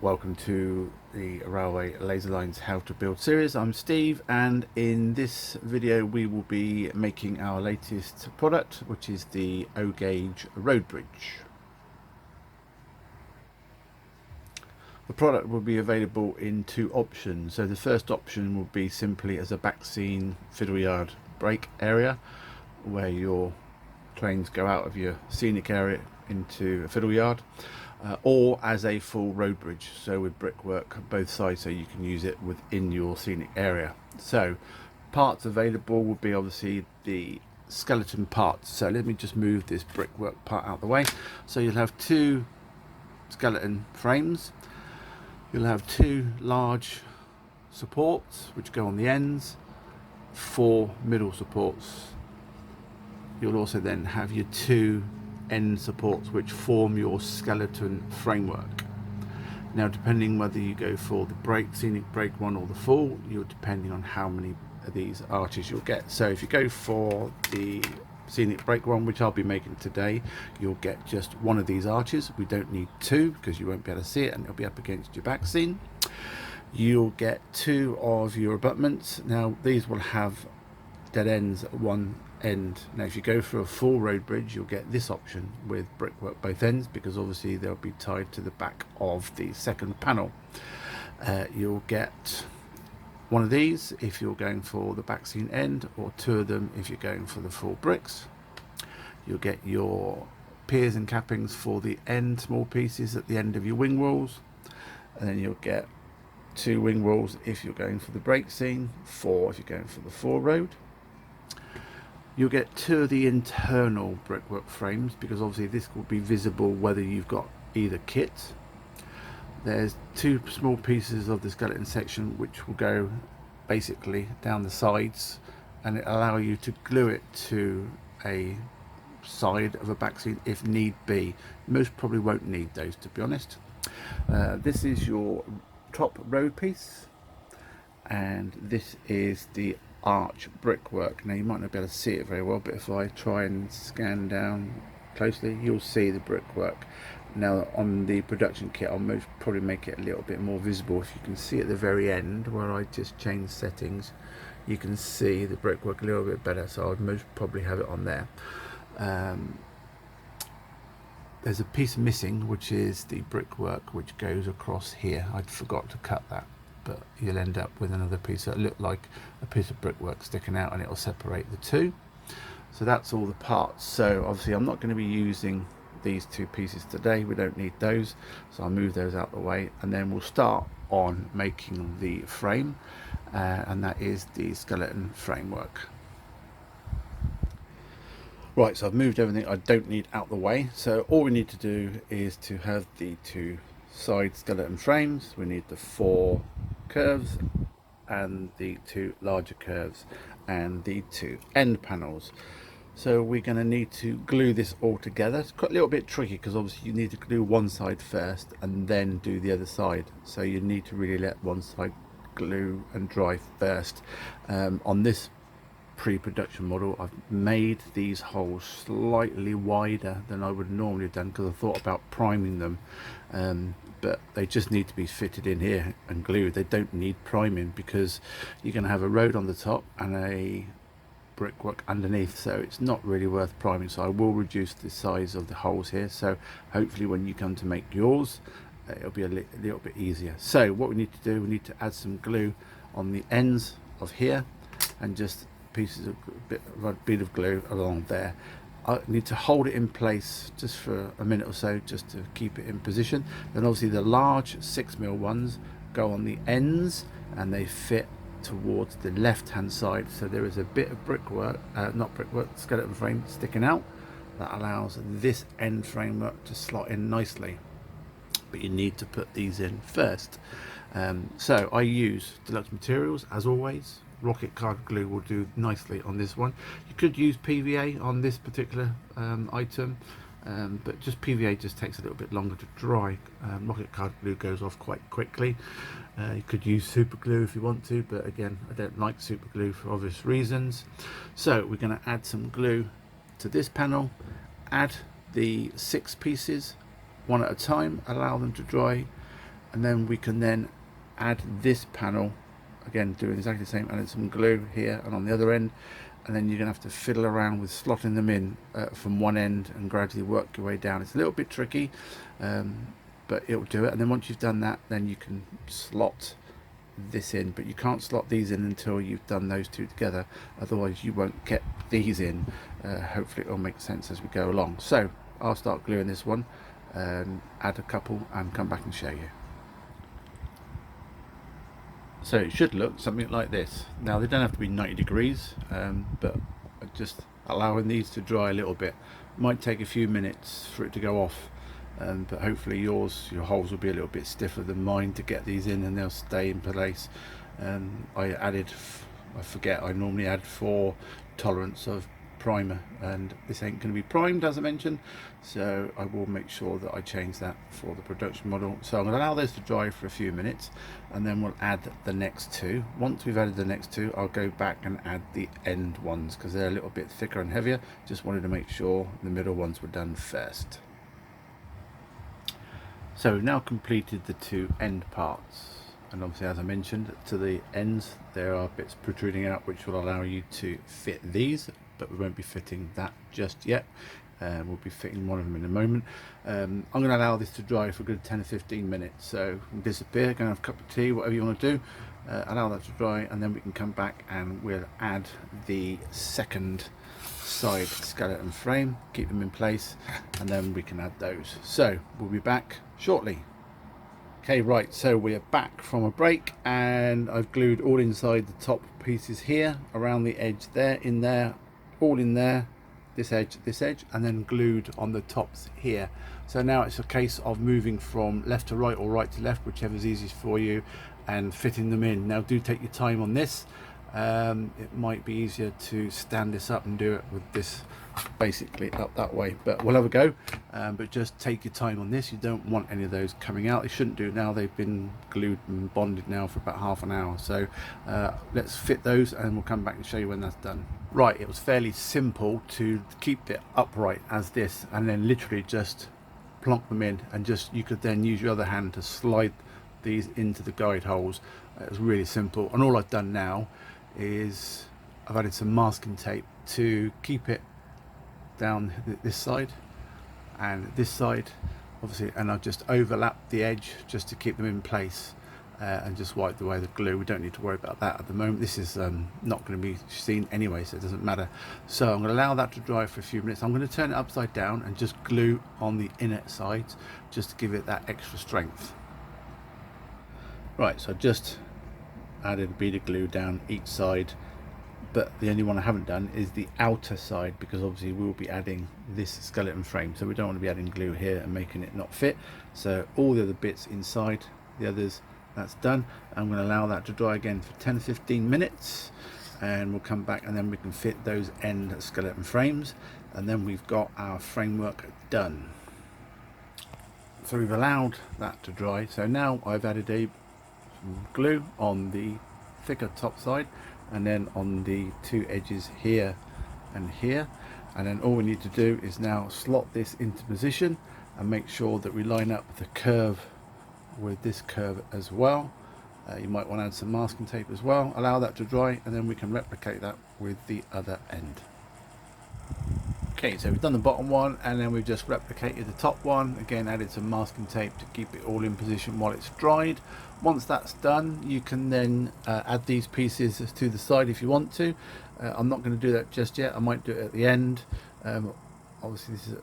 Welcome to the Railway Laser Lines How to Build series. I'm Steve, and in this video we will be making our latest product, which is the O-gauge road bridge. The product will be available in two options. So the first option will be simply as a Backscene Fiddle Yard break area, where your trains go out of your scenic area into a Fiddle Yard, or as a full road bridge, so with brickwork both sides, so you can use it within your scenic area. So parts available will be obviously the skeleton parts. So let me just move this brickwork part out of the way. So you'll have two skeleton frames, you'll have two large supports which go on the ends, four middle supports. You'll also then have your two end supports which form your skeleton framework. Now, depending whether you go for the scenic break one or the full, you're depending on how many of these arches you'll get. So if you go for the scenic break one, which I'll be making today, you'll get just one of these arches. We don't need two because you won't be able to see it and it'll be up against your back scene. You'll get two of your abutments. Now these will have dead ends at one end. Now if you go for a full road bridge, you'll get this option with brickwork both ends, because obviously they'll be tied to the back of the second panel. You'll get one of these if you're going for the back scene end, or two of them if you're going for the full bricks. You'll get your piers and cappings for the end small pieces at the end of your wing walls, and then you'll get two wing walls if you're going for the break scene, four if you're going for the full road. You'll get two of the internal brickwork frames, because obviously this will be visible whether you've got either kit. There's two small pieces of the skeleton section which will go basically down the sides, and it allow you to glue it to a side of a back scene if need be. Most probably won't need those, to be honest. This is your top road piece, and this is the arch brickwork. Now you might not be able to see it very well, but if I try and scan down closely, you'll see the brickwork. Now on the production kit, I'll most probably make it a little bit more visible. If you can see at the very end where I just changed settings, you can see the brickwork a little bit better, so I'd most probably have it on there. There's a piece missing, which is the brickwork which goes across here. I forgot to cut that, but you'll end up with another piece that look like a piece of brickwork sticking out, and it'll separate the two. So that's all the parts. So obviously I'm not going to be using these two pieces today, we don't need those, so I'll move those out the way, and then we'll start on making the frame, and that is the skeleton framework. Right, so I've moved everything I don't need out the way. So all we need to do is to have the two side skeleton frames. We need the four curves and the two larger curves and the two end panels. So we're going to need to glue this all together. It's quite a little bit tricky because obviously you need to glue one side first and then do the other side. So you need to really let one side glue and dry first. On this pre-production model, I've made these holes slightly wider than I would normally have done, because I thought about priming them, but they just need to be fitted in here and glued. They don't need priming because you're going to have a road on the top and a brickwork underneath, so it's not really worth priming. So I will reduce the size of the holes here, so hopefully when you come to make yours, it'll be a little bit easier. So what we need to do, we need to add some glue on the ends of here, and just pieces of a bit of glue along there. I need to hold it in place just for a minute or so, just to keep it in position. Then obviously the large 6mm ones go on the ends, and they fit towards the left hand side, so there is a bit of brickwork, not brickwork, skeleton frame sticking out, that allows this end framework to slot in nicely. But you need to put these in first. So I use deluxe materials as always. Rocket card glue will do nicely on this one. You could use PVA on this particular item, but just PVA just takes a little bit longer to dry. Rocket card glue goes off quite quickly. You could use super glue if you want to, but again, I don't like super glue for obvious reasons. So we're going to add some glue to this panel, add the 6 pieces one at a time, allow them to dry, and then we can then add this panel again, doing exactly the same, adding some glue here and on the other end, and then you're gonna have to fiddle around with slotting them in from one end and gradually work your way down. It's a little bit tricky, but it'll do it. And then once you've done that, then you can slot this in, but you can't slot these in until you've done those two together, otherwise you won't get these in. Hopefully it'll make sense as we go along. So I'll start gluing this one, add a couple and come back and show you. So it should look something like this. Now they don't have to be 90 degrees, but just allowing these to dry a little bit. Might take a few minutes for it to go off, but hopefully your holes will be a little bit stiffer than mine to get these in, and they'll stay in place. I forget, I normally add 4 tolerance of primer, and this ain't going to be primed as I mentioned, so I will make sure that I change that for the production model. So I'm going to allow those to dry for a few minutes, and then we'll add the next two. Once we've added the next two, I'll go back and add the end ones because they're a little bit thicker and heavier. Just wanted to make sure the middle ones were done first. So we've now completed the 2 end parts, and obviously as I mentioned, to the ends there are bits protruding out which will allow you to fit these, but we won't be fitting that just yet. We'll be fitting one of them in a moment. I'm going to allow this to dry for a good 10 or 15 minutes, so we'll disappear, go and have a cup of tea, whatever you want to do, allow that to dry, and then we can come back and we'll add the second side skeleton frame, keep them in place, and then we can add those. So we'll be back shortly. Okay, right, so we are back from a break, and I've glued all inside the top pieces here, around the edge there, in there, all in there, this edge, and then glued on the tops here. So now it's a case of moving from left to right or right to left, whichever's easiest for you, and fitting them in. Now do take your time on this. It might be easier to stand this up and do it with this basically up that way, but we'll have a go. But just take your time on this. You don't want any of those coming out. They shouldn't do now. They've been glued and bonded now for about half an hour, so let's fit those and we'll come back and show you when that's done. Right, it was fairly simple to keep it upright as this, and then literally just plonk them in, and just you could then use your other hand to slide these into the guide holes. It was really simple, and all I've done now is I've added some masking tape to keep it down this side and this side, obviously, and I've just overlapped the edge just to keep them in place, and just wiped away the glue. We don't need to worry about that at the moment. This is not going to be seen anyway, so it doesn't matter. So I'm going to allow that to dry for a few minutes. I'm going to turn it upside down and just glue on the inner sides just to give it that extra strength. Right, so I just added a bead of glue down each side, but the only one I haven't done is the outer side, because obviously we'll be adding this skeleton frame, so we don't want to be adding glue here and making it not fit. So all the other bits inside, the others, that's done. I'm going to allow that to dry again for 10-15 minutes, and we'll come back and then we can fit those end skeleton frames, and then we've got our framework done. So we've allowed that to dry. So now I've added some glue on the thicker top side, and then on the 2 edges here and here, and then all we need to do is now slot this into position and make sure that we line up the curve with this curve as well. You might want to add some masking tape as well. Allow that to dry, and then we can replicate that with the other end. Okay, so we've done the bottom one, and then we've just replicated the top one. Again, added some masking tape to keep it all in position while it's dried. Once that's done, you can then add these pieces to the side if you want to. I'm not going to do that just yet. I might do it at the end. Obviously this is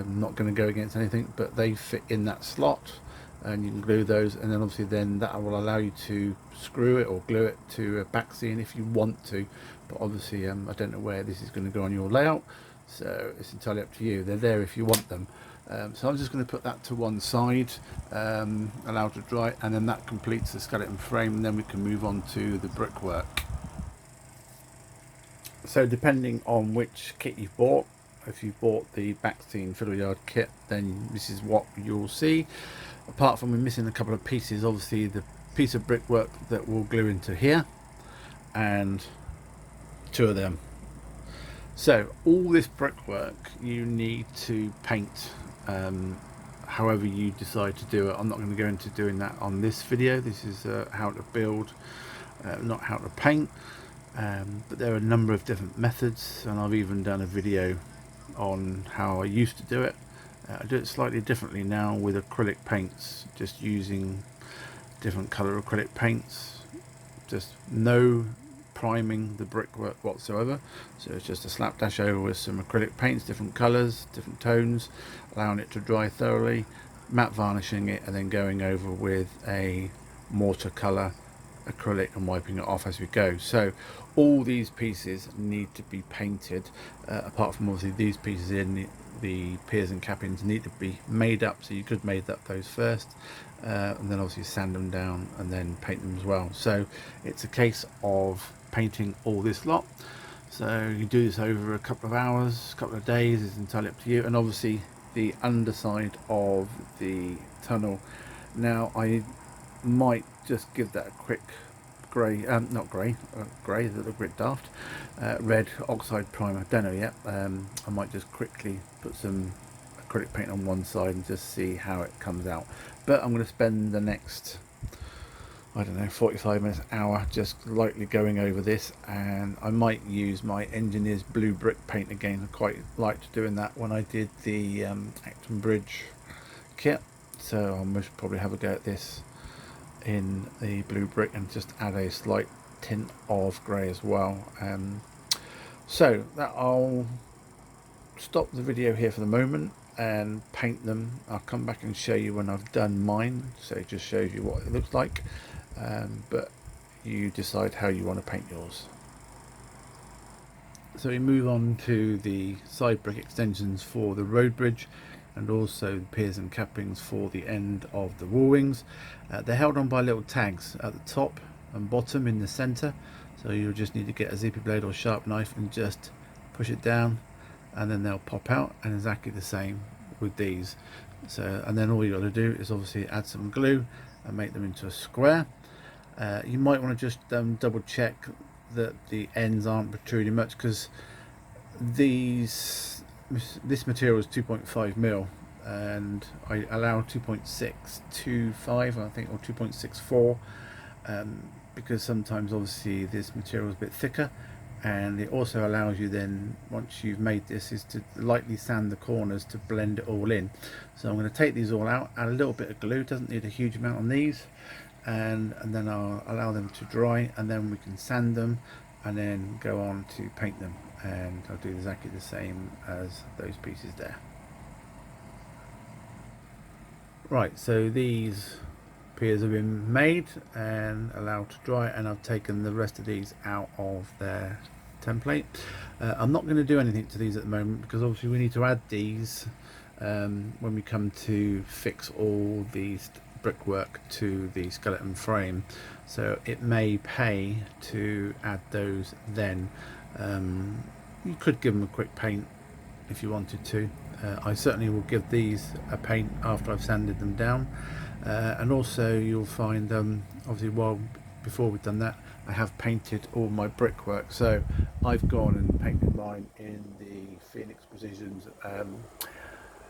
not going to go against anything, but they fit in that slot, and you can glue those, and then obviously then that will allow you to screw it or glue it to a Backscene if you want to. But obviously I don't know where this is going to go on your layout, so it's entirely up to you. They're there if you want them. So I'm just going to put that to one side, allow it to dry, and then that completes the skeleton frame, and then we can move on to the brickwork. So depending on which kit you've bought, if you bought the Backscene Fiddle Yard kit, then this is what you'll see. Apart from we're missing a couple of pieces, obviously the piece of brickwork that will glue into here, and 2 of them. So all this brickwork you need to paint however you decide to do it. I'm not going to go into doing that on this video. This is how to build, not how to paint, but there are a number of different methods, and I've even done a video on how I used to do it. I do it slightly differently now with acrylic paints, just using different colour acrylic paints, just no priming the brickwork whatsoever. So it's just a slapdash over with some acrylic paints, different colours, different tones, allowing it to dry thoroughly, matte varnishing it, and then going over with a mortar colour acrylic and wiping it off as we go. So all these pieces need to be painted, apart from obviously these pieces in the piers and cappings need to be made up, so you could made up those first, and then obviously sand them down and then paint them as well. So it's a case of painting all this lot. So you do this over a couple of hours, a couple of days, is entirely up to you. And obviously the underside of the tunnel, now I might just give that a quick grey, not grey, grey is a little bit daft, red oxide primer, don't know yet. I might just quickly put some acrylic paint on one side and just see how it comes out. But I'm going to spend the next, I don't know, 45 minutes, hour, just lightly going over this, and I might use my engineer's blue brick paint again. I quite liked doing that when I did the Acton Bridge kit, so I'll most probably have a go at this in the blue brick and just add a slight tint of grey as well. So that I'll stop the video here for the moment and paint them. I'll come back and show you when I've done mine, so it just shows you what it looks like, but you decide how you want to paint yours. So we move on to the side brick extensions for the road bridge, and also the piers and cappings for the end of the wall wings. They're held on by little tags at the top and bottom in the center, so you'll just need to get a zippy blade or sharp knife and just push it down, and then they'll pop out. And exactly the same with these. So, and then all you got to do is obviously add some glue and make them into a square. You might want to just double check that the ends aren't protruding much, because this material is 2.5 mil, and I allow 2.625, I think, or 2.64, because sometimes obviously this material is a bit thicker. And it also allows you then, once you've made this, is to lightly sand the corners to blend it all in. So I'm going to take these all out, add a little bit of glue, doesn't need a huge amount on these, and then I'll allow them to dry, and then we can sand them and then go on to paint them. And I'll do exactly the same as those pieces there. Right, so these piers have been made and allowed to dry, and I've taken the rest of these out of their template. I'm not going to do anything to these at the moment, because obviously we need to add these when we come to fix all these brickwork to the skeleton frame, so it may pay to add those then. You could give them a quick paint if you wanted to. I certainly will give these a paint after I've sanded them down, and also you'll find obviously before we've done that, I have painted all my brickwork. So I've gone and painted mine in the Phoenix Precisions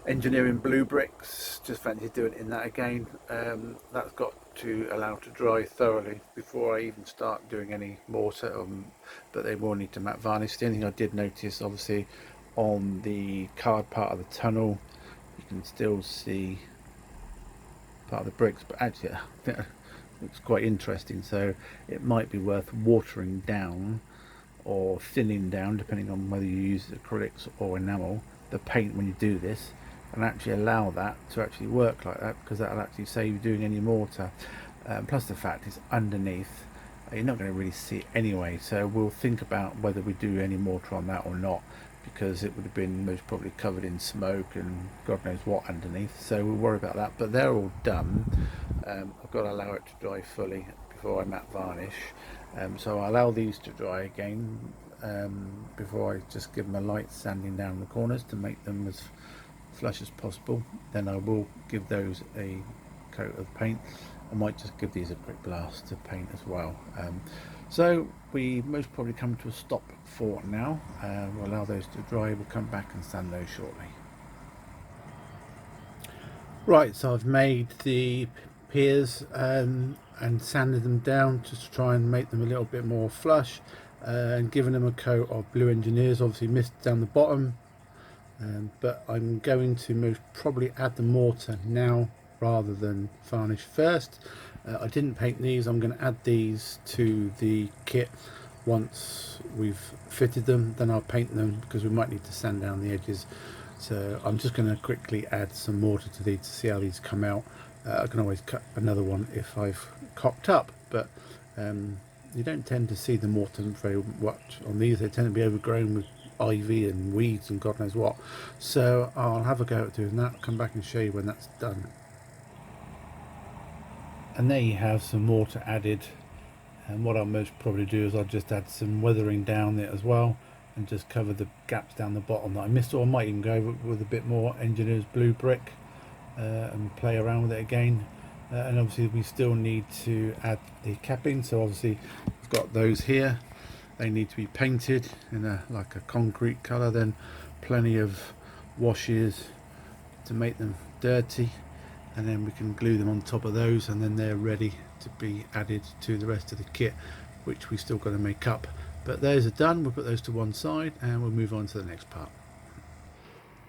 engineering blue bricks. Just fancy doing it in that again. That's got to allow to dry thoroughly before I even start doing any mortar, but they will need to matte varnish. The only thing I did notice, obviously, on the card part of the tunnel, you can still see part of the bricks, but actually I think it looks quite interesting, so it might be worth watering down or thinning down, depending on whether you use acrylics or enamel, the paint when you do this, and actually allow that to actually work like that, because that'll actually save you doing any mortar. Plus the fact it's underneath, you're not going to really see it anyway, so we'll think about whether we do any mortar on that or not, because it would have been most probably covered in smoke and God knows what underneath, so we'll worry about that. But they're all done. I've got to allow it to dry fully before I matte varnish, so I'll allow these to dry again before I just give them a light sanding down the corners to make them as flush as possible. Then I will give those a coat of paint. I might just give these a quick blast of paint as well. So we most probably come to a stop for now. We'll allow those to dry. We'll come back and sand those shortly. Right, so I've made the piers and sanded them down just to try and make them a little bit more flush, and given them a coat of Blue Engineers, obviously missed down the bottom, but I'm going to most probably add the mortar now rather than varnish first. I didn't paint these. I'm going to add these to the kit once we've fitted them, then I'll paint them because we might need to sand down the edges. So I'm just going to quickly add some mortar to these to see how these come out. I can always cut another one if I've cocked up, but you don't tend to see the mortar very much on these. They tend to be overgrown with ivy and weeds and God knows what. So I'll have a go at doing that, come back and show you when that's done. And there you have some mortar added, and what I'll most probably do is I'll just add some weathering down it as well and just cover the gaps down the bottom that I missed, or I might even go with a bit more Engineer's Blue brick and play around with it again. And obviously we still need to add the capping, so obviously we've got those here. They need to be painted in like a concrete colour, then plenty of washes to make them dirty, and then we can glue them on top of those, and then they're ready to be added to the rest of the kit, which we still got to make up. But those are done. We'll put those to one side and we'll move on to the next part.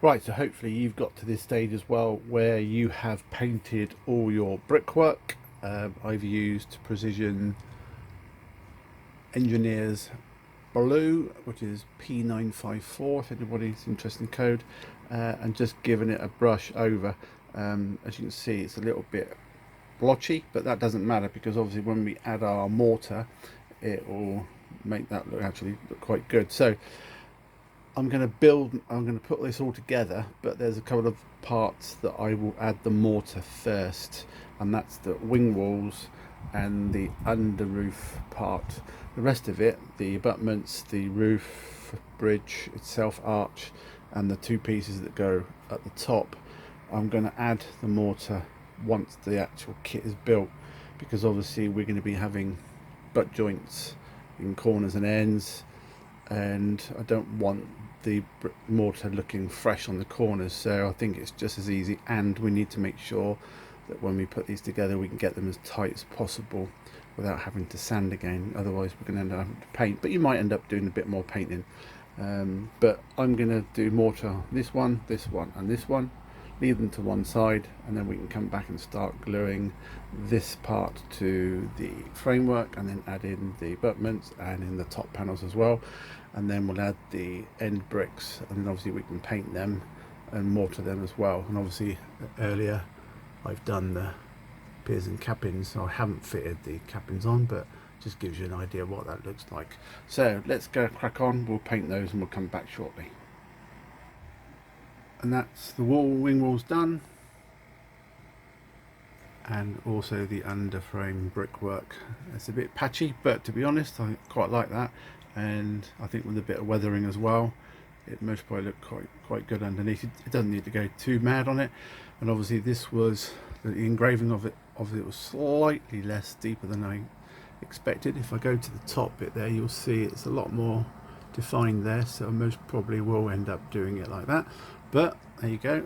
Right, so hopefully you've got to this stage as well where you have painted all your brickwork. I've used Precision Engineers Blue, which is P954 if anybody's interested in code, and just given it a brush over. As you can see, it's a little bit blotchy, but that doesn't matter because obviously when we add our mortar it will make that actually look quite good. So I'm going to put this all together, but there's a couple of parts that I will add the mortar first, and that's the wing walls and the under roof part. The rest of it, the abutments, the roof, bridge itself, arch, and the two pieces that go at the top, I'm going to add the mortar once the actual kit is built, because obviously we're going to be having butt joints in corners and ends, and I don't want the mortar looking fresh on the corners, so I think it's just as easy, and we need to make sure that when we put these together we can get them as tight as possible without having to sand again. Otherwise we're going to end up having to paint, but you might end up doing a bit more painting. But I'm going to do mortar this one and this one, leave them to one side, and then we can come back and start gluing this part to the framework, and then add in the abutments and in the top panels as well, and then we'll add the end bricks, and then obviously we can paint them and mortar them as well. And obviously earlier I've done the piers and cappings, so I haven't fitted the cappings on, but just gives you an idea of what that looks like. So let's go crack on, we'll paint those and we'll come back shortly. And that's the wing walls done, and also the underframe brickwork. It's a bit patchy, but to be honest I quite like that, and I think with a bit of weathering as well it most probably look quite good underneath. It doesn't need to go too mad on it. And obviously this was the engraving of it was slightly less deeper than I expected. If I go to the top bit there, you'll see it's a lot more defined there, so I most probably will end up doing it like that. But there you go,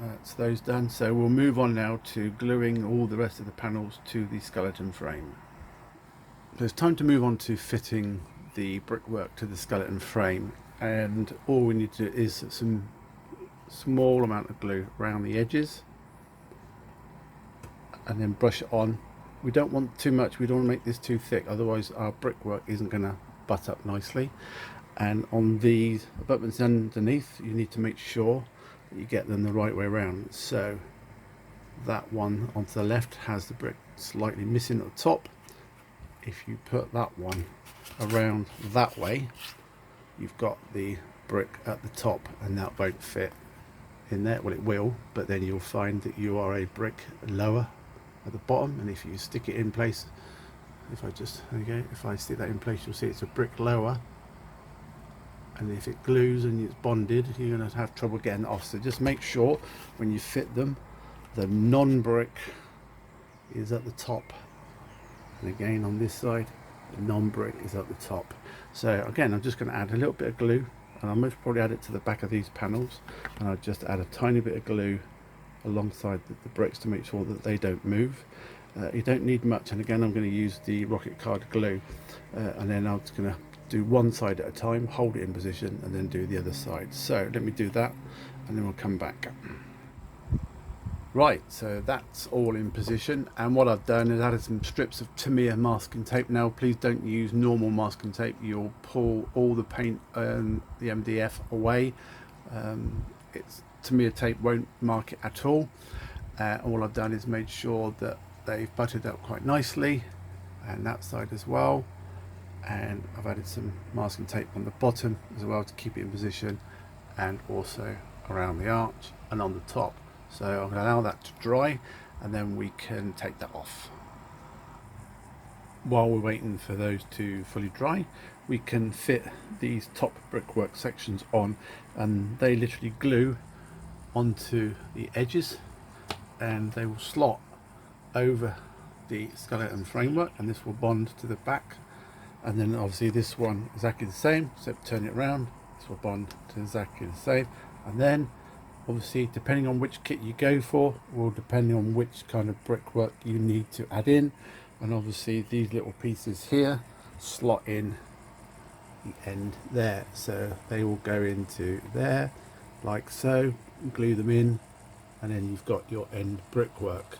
that's those done. So we'll move on now to gluing all the rest of the panels to the skeleton frame. So it's time to move on to fitting the brickwork to the skeleton frame, and all we need to do is some small amount of glue around the edges and then brush it on. We don't want too much, we don't want to make this too thick, otherwise our brickwork isn't going to butt up nicely. And on these abutments underneath, you need to make sure that you get them the right way around. So that one onto the left has the brick slightly missing at the top. If you put that one around that way, you've got the brick at the top, and that won't fit in there. Well, it will, but then you'll find that you are a brick lower at the bottom, and if you stick it in place, if I stick that in place, you'll see it's a brick lower, and if it glues and it's bonded, you're going to have trouble getting it off. So just make sure when you fit them, the non-brick is at the top, and again on this side the non-brick is at the top. So again, I'm just going to add a little bit of glue, and I'll most probably add it to the back of these panels, and I'll just add a tiny bit of glue alongside the bricks to make sure that they don't move. You don't need much, and again I'm going to use the rocket card glue, and then I'm just going to do one side at a time, hold it in position, and then do the other side. So let me do that, and then we'll come back. Right, so that's all in position, and what I've done is added some strips of Tamiya masking tape. Now please don't use normal masking tape, you'll pull all the paint and the MDF away. It's Tamiya tape won't mark it at all. All I've done is made sure that they've buttered up quite nicely, and that side as well, and I've added some masking tape on the bottom as well to keep it in position, and also around the arch and on the top. So I'm going to allow that to dry, and then we can take that off. While we're waiting for those to fully dry, we can fit these top brickwork sections on, and they literally glue onto the edges, and they will slot over the skeleton framework, and this will bond to the back. And then obviously this one exactly the same, except turn it around, this will bond to exactly the same. And then obviously depending on which kit you go for, or depending on which kind of brickwork you need to add in, and obviously these little pieces here slot in the end there, so they will go into there like so, glue them in, and then you've got your end brickwork.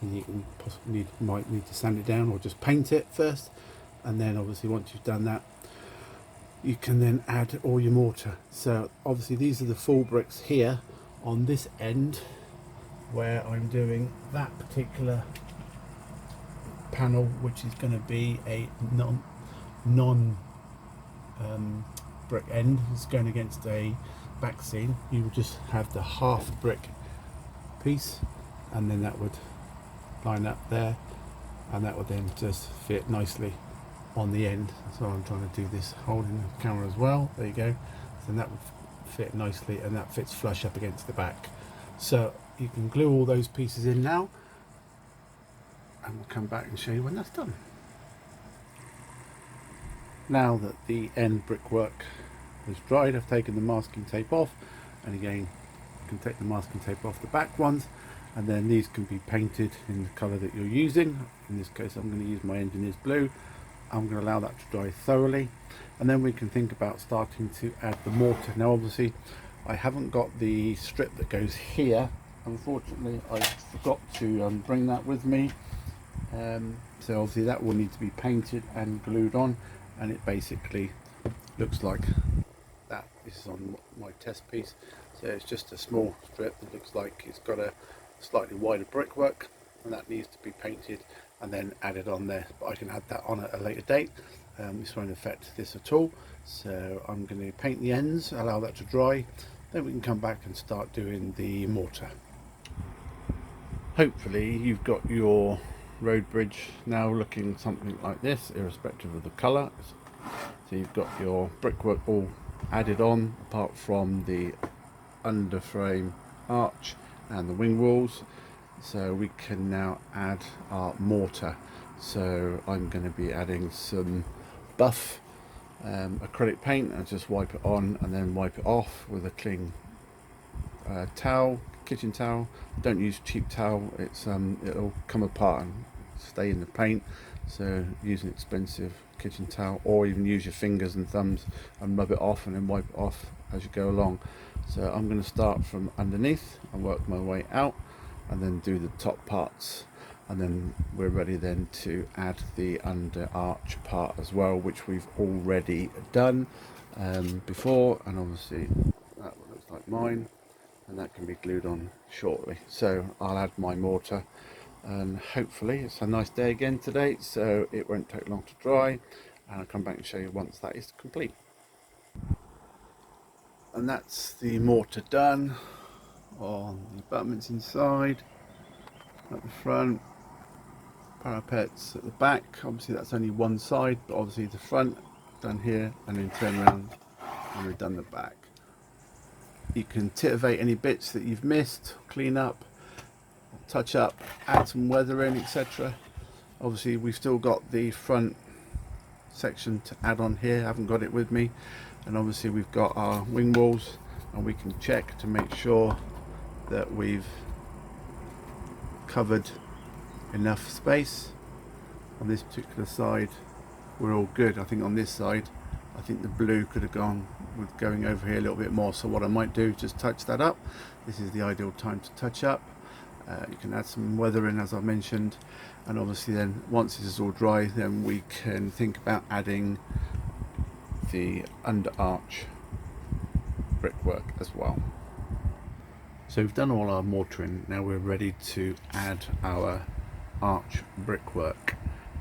And you can possibly might need to sand it down or just paint it first, and then obviously once you've done that, you can then add all your mortar. So obviously these are the full bricks here on this end where I'm doing that particular panel, which is going to be a non brick end. It's going against a Backscene. You will just have the half brick piece, and then that would line up there, and that would then just fit nicely on the end. So I'm trying to do this holding the camera as well. There you go. So that would fit nicely, and that fits flush up against the back. So you can glue all those pieces in now, and we'll come back and show you when that's done. Now that the end brickwork is dried, I've taken the masking tape off, and again you can take the masking tape off the back ones, and then these can be painted in the colour that you're using. In this case I'm going to use my engineer's blue. I'm going to allow that to dry thoroughly, and then we can think about starting to add the mortar. Now obviously I haven't got the strip that goes here, unfortunately I forgot to bring that with me, so obviously that will need to be painted and glued on, and it basically looks like that. This is on my test piece, so it's just a small strip that looks like it's got a slightly wider brickwork, and that needs to be painted and then added on there, but I can add that on at a later date. This won't affect this at all, so I'm going to paint the ends, allow that to dry, then we can come back and start doing the mortar. Hopefully you've got your road bridge now looking something like this, irrespective of the colour. So you've got your brickwork all added on, apart from the underframe arch and the wing walls. So we can now add our mortar. So I'm going to be adding some buff acrylic paint, and just wipe it on and then wipe it off with a clean towel, kitchen towel. Don't use cheap towel, it's it'll come apart and stay in the paint. So use an expensive kitchen towel, or even use your fingers and thumbs and rub it off and then wipe it off as you go along. So I'm going to start from underneath and work my way out, and then do the top parts, and then we're ready then to add the under arch part as well, which we've already done before, and obviously that looks like mine, and that can be glued on shortly. So I'll add my mortar, and hopefully it's a nice day again today, so it won't take long to dry, and I'll come back and show you once that is complete. And that's the mortar done on the abutments inside, at the front, parapets at the back. Obviously that's only one side, but obviously the front done here, and then turn around and we've done the back. You can titivate any bits that you've missed, clean up, touch up, add some weather in, etc. Obviously we've still got the front section to add on here, I haven't got it with me, and obviously we've got our wing walls, and we can check to make sure that we've covered enough space. On this particular side we're all good. I think on this side, I think the blue could have gone with going over here a little bit more. So what I might do is just touch that up. This is the ideal time to touch up. You can add some weather in, as I mentioned, and obviously then once this is all dry, then we can think about adding the under arch brickwork as well. So we've done all our mortaring. Now we're ready to add our arch brickwork.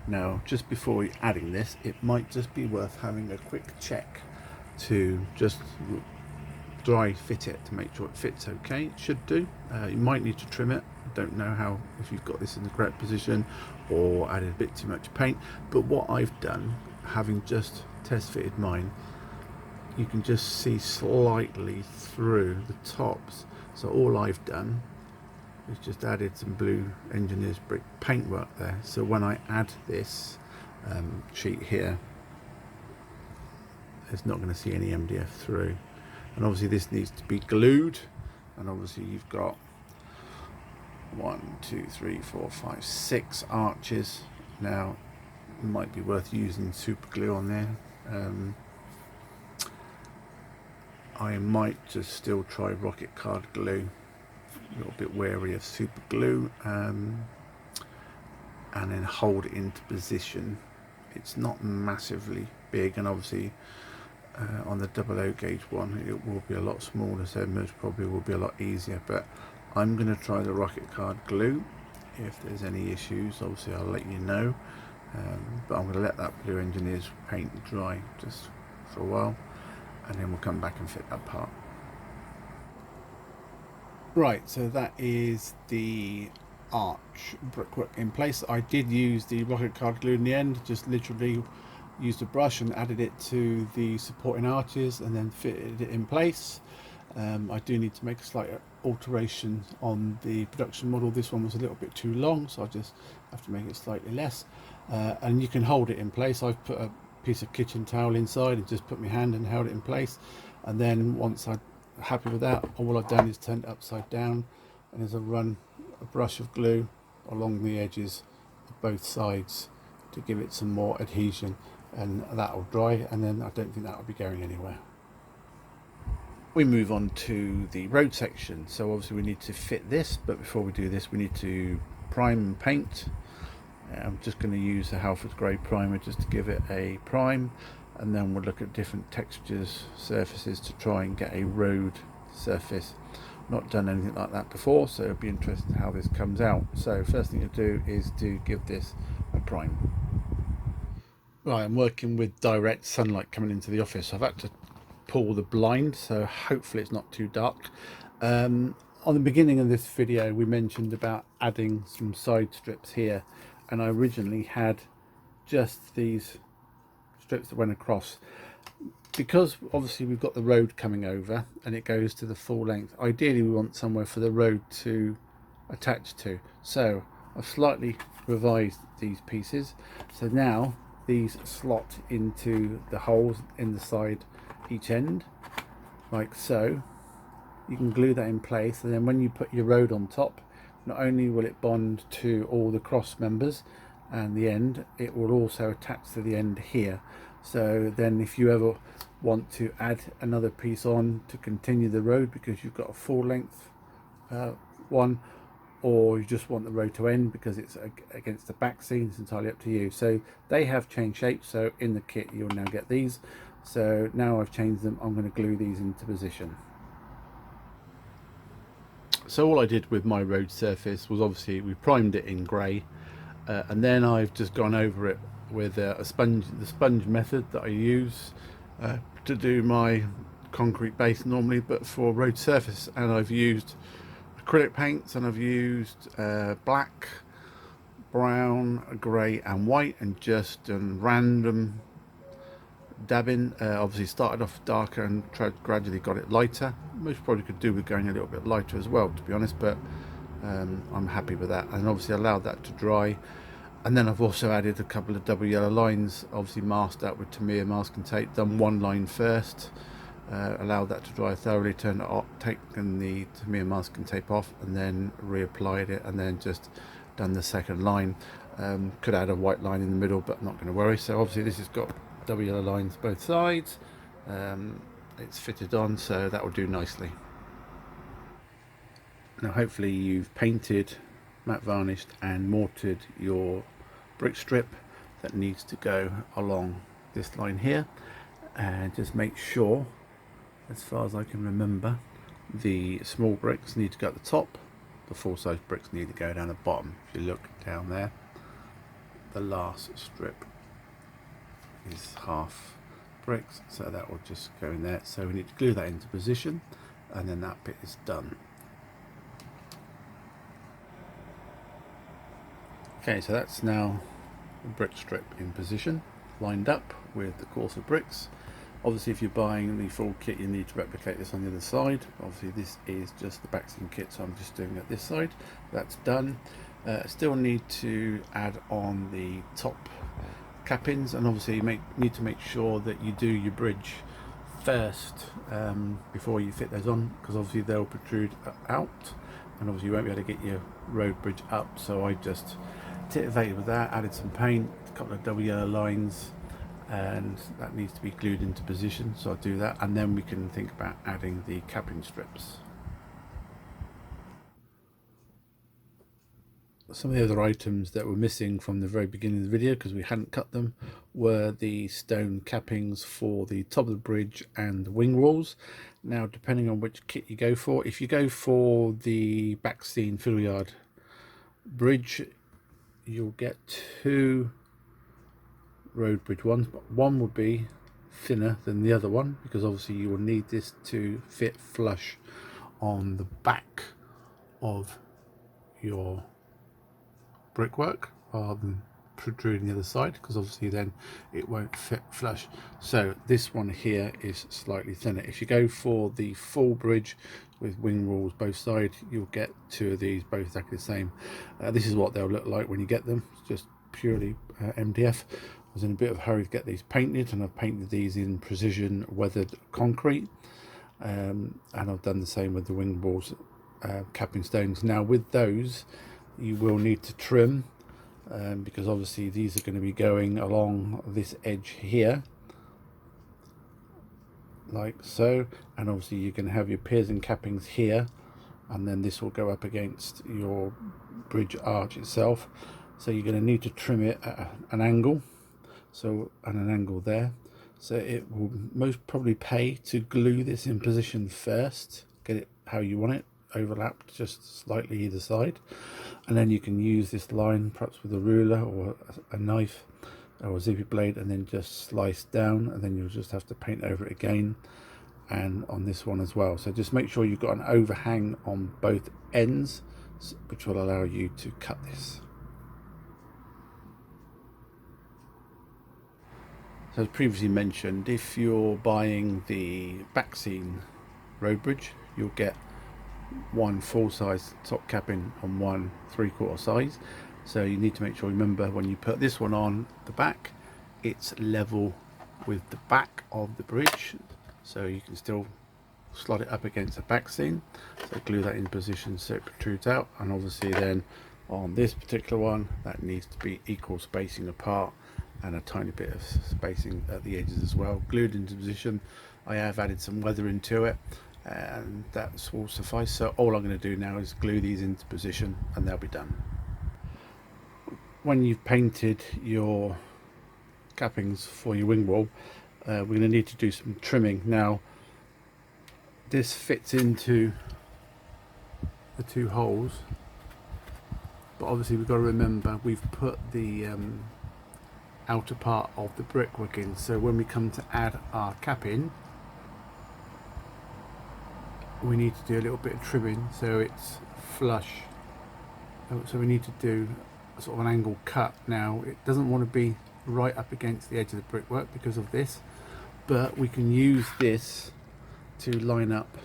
Now, just before adding this, it might just be worth having a quick check to just dry fit it to make sure it fits okay. It should do. You might need to trim it. I don't know how, if you've got this in the correct position or added a bit too much paint, but what I've done, having just test fitted mine, you can just see slightly through the tops. So all I've done is just added some blue engineer's brick paintwork there. So when I add this sheet here, it's not going to see any MDF through. And obviously this needs to be glued, and obviously you've got 1, 2, 3, 4, 5, 6 arches. Now it might be worth using super glue on there. I might just still try rocket card glue. A little bit wary of super glue, and then hold it into position. It's not massively big, and obviously on the 00 gauge one it will be a lot smaller, so most probably will be a lot easier, but I'm going to try the rocket card glue. If there's any issues, obviously I'll let you know, but I'm going to let that blue engineer's paint dry just for a while, and then we'll come back and fit that part. Right, so that is the arch brickwork in place. I did use the rocket card glue in the end, just literally used a brush and added it to the supporting arches and then fitted it in place. I do need to make a slight alteration on the production model. This one was a little bit too long, so I just have to make it slightly less. And you can hold it in place. I've put a piece of kitchen towel inside and just put my hand and held it in place. And then once I'm happy with that, all I've done is turned it upside down, and as I run a brush of glue along the edges of both sides to give it some more adhesion, and that will dry, and then I don't think that will be going anywhere. We move on to the road section. So obviously we need to fit this, but before we do this we need to prime and paint. I'm just going to use the Halfords Grey primer just to give it a prime, and then we'll look at different textures, surfaces to try and get a road surface. Not done anything like that before, so it'll be interesting how this comes out. So first thing to do is to give this a prime. Right, I'm working with direct sunlight coming into the office, so I've had to pull the blind, so hopefully it's not too dark. On the beginning of this video we mentioned about adding some side strips here, and I originally had just these strips that went across. Because obviously we've got the road coming over and it goes to the full length, ideally we want somewhere for the road to attach to. So I've slightly revised these pieces, so now these slot into the holes in the side each end like so. You can glue that in place, and then when you put your road on top, not only will it bond to all the cross members and the end, it will also attach to the end here. So then if you ever want to add another piece on to continue the road because you've got a full length one, or you just want the road to end because it's against the back scene, it's entirely up to you. So they have changed shape, so in the kit you'll now get these. So now I've changed them, I'm going to glue these into position. So all I did with my road surface was, obviously we primed it in grey, and then I've just gone over it with a sponge, the sponge method that I use to do my concrete base normally, but for road surface. And I've used acrylic paints, and I've used black, brown, grey and white, and just random dabbing. Obviously started off darker and gradually got it lighter. Most probably could do with going a little bit lighter as well, to be honest, but I'm happy with that. And obviously allowed that to dry, and then I've also added a couple of double yellow lines, obviously masked out with Tamiya masking tape. Done one line first, allow that to dry thoroughly, turn it off, taken the Tamiya masking tape off, and then reapplied it, and then just done the second line. Could add a white line in the middle, but not going to worry. So obviously this has got double yellow lines both sides. It's fitted on, so that will do nicely. Now hopefully you've painted, matte varnished and mortared your brick strip that needs to go along this line here, and just make sure, as far as I can remember, the small bricks need to go at the top, the full size bricks need to go down the bottom. If you look down there, the last strip is half bricks, so that will just go in there. So we need to glue that into position, and then that bit is done. Okay, so that's now the brick strip in position, lined up with the course of bricks. Obviously if you're buying the full kit, you need to replicate this on the other side. Obviously this is just the Backscene kit, so I'm just doing it this side. That's done. Still need to add on the top cappings, and obviously you need to make sure that you do your bridge first before you fit those on, because obviously they'll protrude out, and obviously you won't be able to get your road bridge up. So I just titivated with that, added some paint, a couple of double yellow lines, and that needs to be glued into position, so I'll do that, and then we can think about adding the capping strips. Some of the other items that were missing from the very beginning of the video, because we hadn't cut them, were the stone cappings for the top of the bridge and the wing walls. Now depending on which kit you go for, if you go for the Backscene Fiddle Yard bridge, you'll get two road bridge ones, but one will be thinner than the other one, because obviously you will need this to fit flush on the back of your brickwork rather than protruding the other side, because obviously then it won't fit flush. So this one here is slightly thinner. If you go for the full bridge with wing walls both sides, you'll get two of these both exactly the same. This is what they'll look like when you get them. It's just purely MDF. I was in a bit of a hurry to get these painted, and I've painted these in precision weathered concrete, and I've done the same with the wing walls capping stones. Now with those you will need to trim, because obviously these are going to be going along this edge here like so, and obviously you can have your piers and cappings here, and then this will go up against your bridge arch itself. So you're going to need to trim it at an angle, so and an angle there. So it will most probably pay to glue this in position first, get it how you want it, overlapped just slightly either side, and then you can use this line perhaps with a ruler or a knife or a zippy blade, and then just slice down, and then you'll just have to paint over it again, and on this one as well. So just make sure you've got an overhang on both ends, which will allow you to cut this. So as previously mentioned, if you're buying the Backscene road bridge, you'll get one full size top capping and one 3/4 size. So you need to make sure, remember, when you put this one on the back, it's level with the back of the bridge, so you can still slot it up against the Backscene. So glue that in position so it protrudes out, and obviously then on this particular one that needs to be equal spacing apart and a tiny bit of spacing at the edges as well. Glued into position. I have added some weathering to it, and that will suffice. So all I'm going to do now is glue these into position, and they'll be done. When you've painted your cappings for your wing wall, we're going to need to do some trimming. Now this fits into the two holes, but obviously we've got to remember we've put the outer part of the brickwork in, so when we come to add our capping, we need to do a little bit of trimming so it's flush. So we need to do a sort of an angle cut. Now it doesn't want to be right up against the edge of the brickwork because of this, but we can use this to line up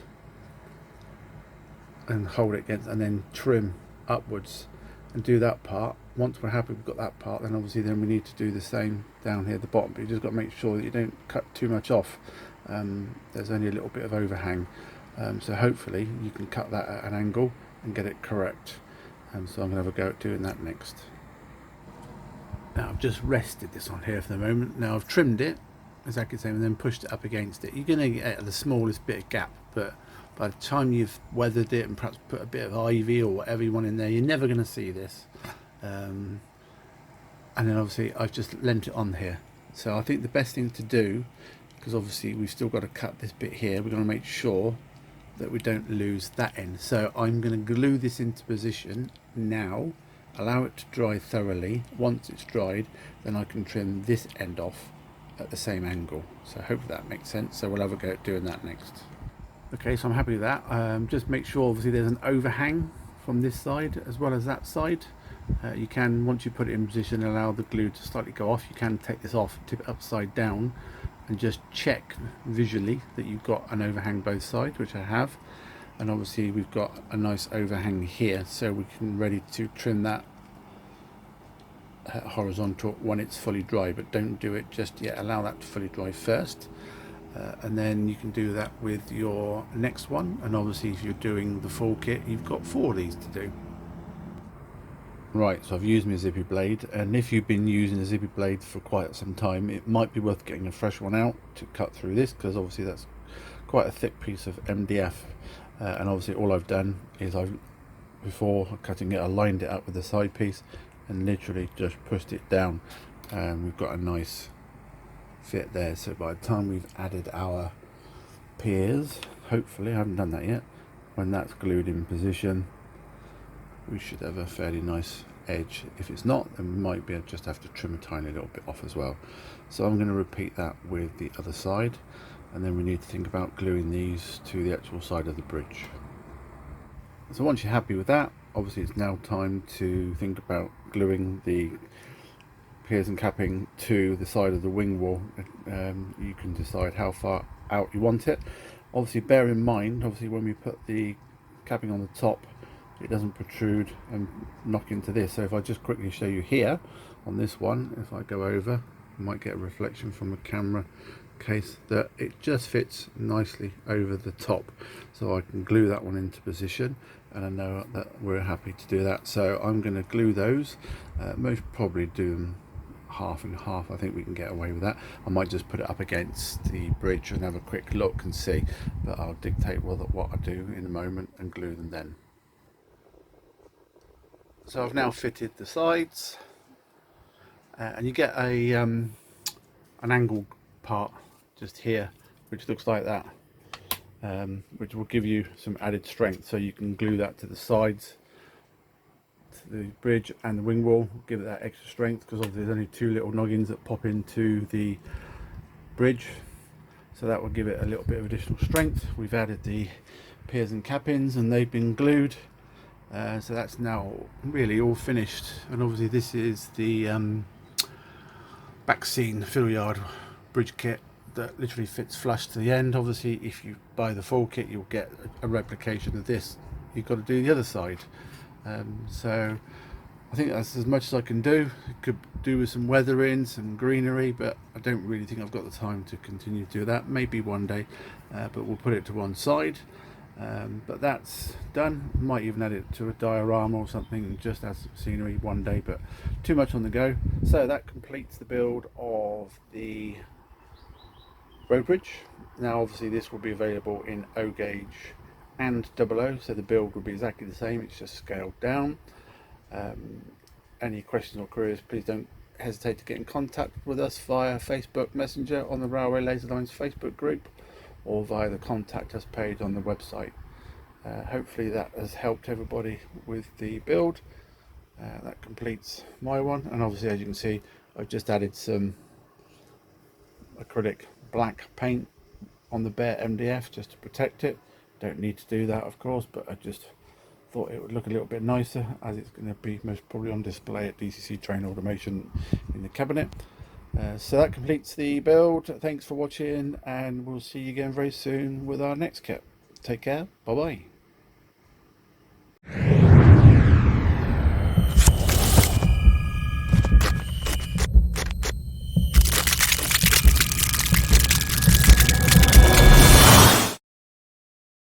and hold it against, and then trim upwards and do that part. once we're happy we've got that part, then obviously then we need to do the same down here at the bottom, but you just got to make sure that you don't cut too much off. There's only a little bit of overhang, so hopefully you can cut that at an angle and get it correct. So I'm going to have a go at doing that next. Now I've just rested this on here for the moment. Now I've trimmed it exactly the same and then pushed it up against it. You're going to get the smallest bit of gap, but by the time you've weathered it and perhaps put a bit of ivy or whatever you want in there, you're never going to see this. And then obviously I've just lent it on here. So I think the best thing to do, because obviously we've still got to cut this bit here, we're going to make sure that we don't lose that end. So I'm going to glue this into position now, allow it to dry thoroughly. Once it's dried, then I can trim this end off at the same angle. So hopefully that makes sense. So we'll have a go at doing that next. Okay, so I'm happy with that. Just make sure obviously there's an overhang from this side as well as that side. You can, once you put it in position, allow the glue to slightly go off. You can take this off, tip it upside down, and just check visually that you've got an overhang both sides, which I have. And obviously we've got a nice overhang here, so we can ready to trim that horizontal when it's fully dry, but don't do it just yet. Allow that to fully dry first, and then you can do that with your next one. And obviously if you're doing the full kit, you've got 4 of these to do. Right, so I've used my zippy blade, and if you've been using a zippy blade for quite some time, it might be worth getting a fresh one out to cut through this, because obviously that's quite a thick piece of MDF. And obviously all I've done is before cutting it, I lined it up with the side piece and literally just pushed it down, and we've got a nice fit there. So by the time we've added our piers, hopefully, I haven't done that yet, when that's glued in position, we should have a fairly nice edge. If it's not, then we might just have to trim a tiny little bit off as well. So I'm going to repeat that with the other side, and then we need to think about gluing these to the actual side of the bridge. So once you're happy with that, obviously it's now time to think about gluing the piers and capping to the side of the wing wall. You can decide how far out you want it. Obviously bear in mind, obviously when we put the capping on the top, it doesn't protrude and knock into this. So if I just quickly show you here on this one, if I go over, you might get a reflection from a camera case, that it just fits nicely over the top. So I can glue that one into position, and I know that we're happy to do that. So I'm going to glue those, most probably do them half and half. I think we can get away with that. I might just put it up against the bridge and have a quick look and see, but I'll dictate what I do in a moment and glue them then. So I've now fitted the sides, and you get a an angled part just here, which looks like that, which will give you some added strength. So you can glue that to the sides, to the bridge and the wing wall, give it that extra strength, because obviously there's only 2 little noggins that pop into the bridge, so that will give it a little bit of additional strength. We've added the piers and cappings, and they've been glued. So that's now really all finished, and obviously this is the Backscene Fiddle Yard bridge kit that literally fits flush to the end. Obviously if you buy the full kit, you'll get a replication of this. You've got to do the other side. So I think that's as much as I can do. It could do with some weathering, some greenery, but I don't really think I've got the time to continue to do that. Maybe one day, but we'll put it to one side. But that's done. Might even add it to a diorama or something, just as scenery one day, but too much on the go. So that completes the build of the road bridge. Now obviously this will be available in O gauge and 00, so the build will be exactly the same, it's just scaled down. Any questions or queries, please don't hesitate to get in contact with us via Facebook Messenger on the Railway Laser Lines Facebook group, or via the contact us page on the website. Hopefully that has helped everybody with the build. That completes my one, and obviously as you can see, I've just added some acrylic black paint on the bare MDF just to protect it. Don't need to do that of course, but I just thought it would look a little bit nicer, as it's going to be most probably on display at DCC Train Automation in the cabinet. So that completes the build. Thanks for watching, and we'll see you again very soon with our next kit. Take care, bye bye.